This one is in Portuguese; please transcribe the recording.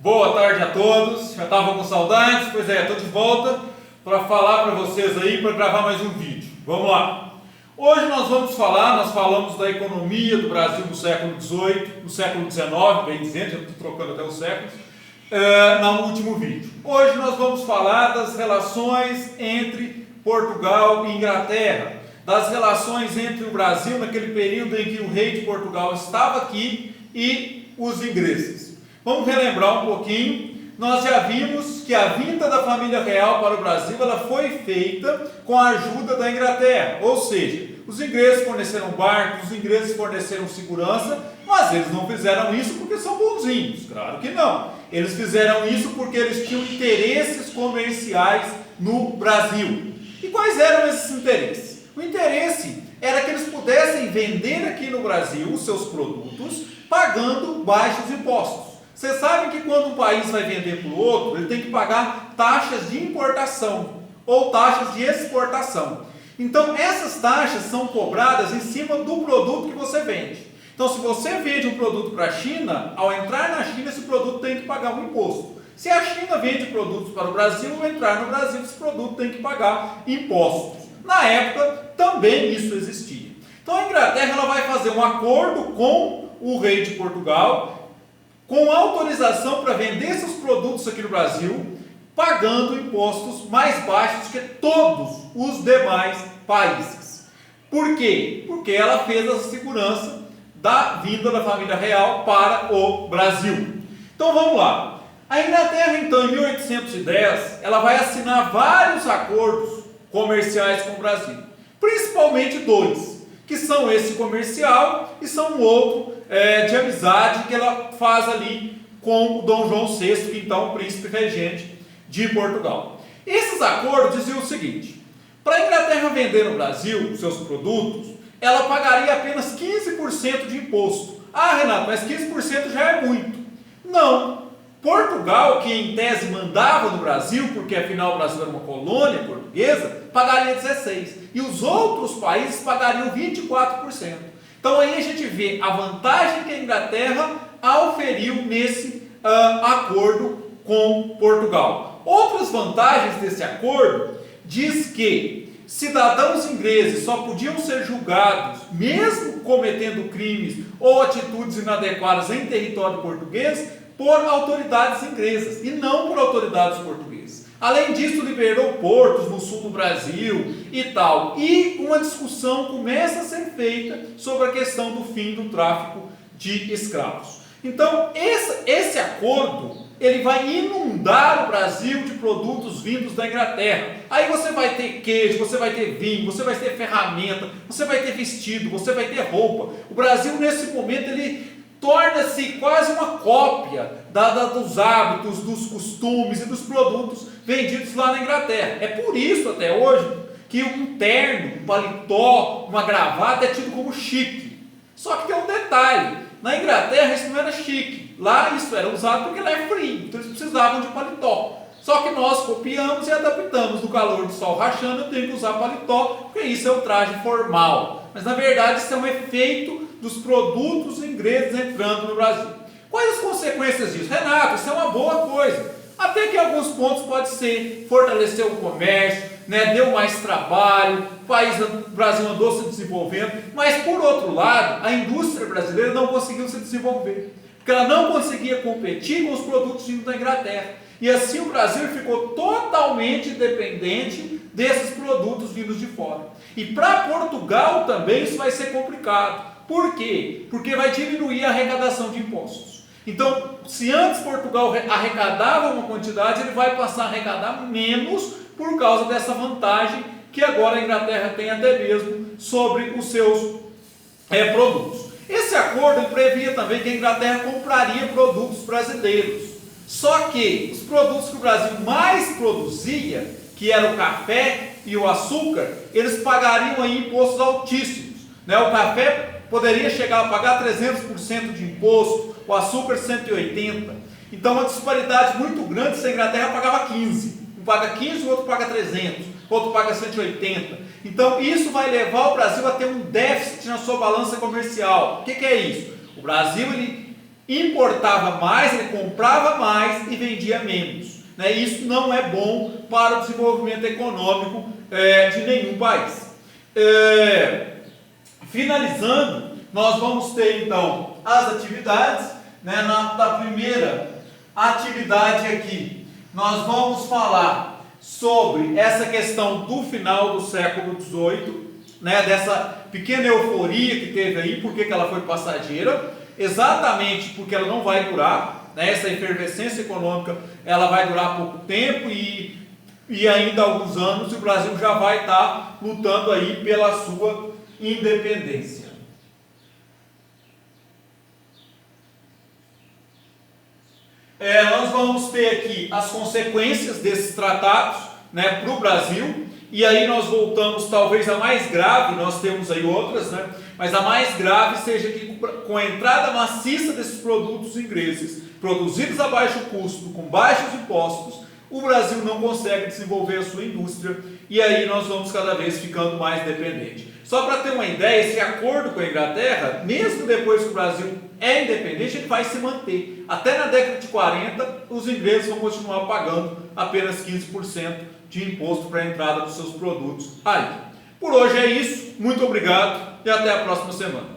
Boa tarde a todos, já estavam com saudades? Pois é, estou de volta para falar para vocês aí, para gravar mais um vídeo. Vamos lá! Hoje nós falamos da economia do Brasil no século XVIII, no século XIX, bem dizendo, já estou trocando até os séculos, no último vídeo. Hoje nós vamos falar das relações entre Portugal e Inglaterra, das relações entre o Brasil naquele período em que o rei de Portugal estava aqui e os ingleses. Vamos relembrar um pouquinho. Nós já vimos que a vinda da família real para o Brasil ela foi feita com a ajuda da Inglaterra, ou seja, os ingleses forneceram barcos, os ingleses forneceram segurança, mas eles não fizeram isso porque são bonzinhos, claro que não. Eles fizeram isso porque eles tinham interesses comerciais no Brasil. E quais eram esses interesses? O interesse era que eles pudessem vender aqui no Brasil os seus produtos pagando baixos impostos. Vocês sabem que quando um país vai vender para o outro, ele tem que pagar taxas de importação ou taxas de exportação. Então, essas taxas são cobradas em cima do produto que você vende. Então, se você vende um produto para a China, ao entrar na China, esse produto tem que pagar um imposto. Se a China vende produtos para o Brasil, ao entrar no Brasil, esse produto tem que pagar impostos. Na época, também isso existia. Então, a Inglaterra ela vai fazer um acordo com o rei de Portugal, com autorização para vender seus produtos aqui no Brasil, pagando impostos mais baixos que todos os demais países. Por quê? Porque ela fez a segurança da vinda da família real para o Brasil. Então vamos lá. A Inglaterra, então, em 1810, ela vai assinar vários acordos comerciais com o Brasil. Principalmente dois, que são esse comercial e são um outro de amizade que ela faz ali com o Dom João VI, que então é o príncipe regente de Portugal. Esses acordos diziam o seguinte: para a Inglaterra vender no Brasil os seus produtos, ela pagaria apenas 15% de imposto. Ah, Renato, mas 15% já é muito. Não. Portugal, que em tese mandava no Brasil, porque afinal o Brasil era uma colônia portuguesa, pagaria 16%. E os outros países pagariam 24%. Então aí a gente vê a vantagem que a Inglaterra auferiu nesse acordo com Portugal. Outras vantagens desse acordo diz que cidadãos ingleses só podiam ser julgados, mesmo cometendo crimes ou atitudes inadequadas em território português, por autoridades inglesas e não por autoridades portuguesas. Além disso, liberou portos no sul do Brasil e tal. E uma discussão começa a ser feita sobre a questão do fim do tráfico de escravos. Então, esse acordo, ele vai inundar o Brasil de produtos vindos da Inglaterra. Aí você vai ter queijo, você vai ter vinho, você vai ter ferramenta, você vai ter vestido, você vai ter roupa. O Brasil, nesse momento, ele torna-se quase uma cópia dos hábitos, dos costumes e dos produtos vendidos lá na Inglaterra. É por isso, até hoje, que um terno, um paletó, uma gravata é tido como chique. Só que tem um detalhe: na Inglaterra isso não era chique. Lá isso era usado porque lá é frio, então eles precisavam de paletó. Só que nós copiamos e adaptamos. No calor do sol rachando, eu tenho que usar paletó, porque isso é o traje formal. Mas na verdade isso é um efeito dos produtos ingleses entrando no Brasil. Quais as consequências disso? Renato, isso é uma boa coisa. Até que em alguns pontos pode ser, fortaleceu o comércio, deu mais trabalho, o Brasil andou se desenvolvendo, mas por outro lado, a indústria brasileira não conseguiu se desenvolver, porque ela não conseguia competir com os produtos vindos da Inglaterra. E assim o Brasil ficou totalmente dependente desses produtos vindos de fora. E para Portugal também isso vai ser complicado. Por quê? Porque vai diminuir a arrecadação de impostos. Então, se antes Portugal arrecadava uma quantidade, ele vai passar a arrecadar menos por causa dessa vantagem que agora a Inglaterra tem até mesmo sobre os seus produtos. Esse acordo previa também que a Inglaterra compraria produtos brasileiros. Só que os produtos que o Brasil mais produzia, que era o café e o açúcar, eles pagariam aí impostos altíssimos. O café poderia chegar a pagar 300% de imposto, o açúcar 180%. Então uma disparidade muito grande se a Inglaterra pagava 15%. Um paga 15%, o outro paga 300%, o outro paga 180%. Então isso vai levar o Brasil a ter um déficit na sua balança comercial. O que é isso? O Brasil ele importava mais, ele comprava mais e vendia menos. Né? Isso não é bom para o desenvolvimento econômico de nenhum país. Finalizando, nós vamos ter então as atividades. Né? Na primeira atividade aqui, nós vamos falar sobre essa questão do final do século XVIII, né? Dessa pequena euforia que teve aí, por que ela foi passageira, exatamente porque ela não vai durar, né? Essa efervescência econômica ela vai durar pouco tempo e ainda há alguns anos o Brasil já vai estar lutando aí pela sua independência. Nós vamos ter aqui as consequências desses tratados, né, para o Brasil, e aí nós voltamos talvez a mais grave, nós temos aí outras, né, mas a mais grave seja que com a entrada maciça desses produtos ingleses, produzidos a baixo custo, com baixos impostos, o Brasil não consegue desenvolver a sua indústria e aí nós vamos cada vez ficando mais dependente. Só para ter uma ideia, esse acordo com a Inglaterra, mesmo depois que o Brasil é independente, ele vai se manter. Até na década de 40, os ingleses vão continuar pagando apenas 15% de imposto para a entrada dos seus produtos aí. Por hoje é isso, muito obrigado e até a próxima semana.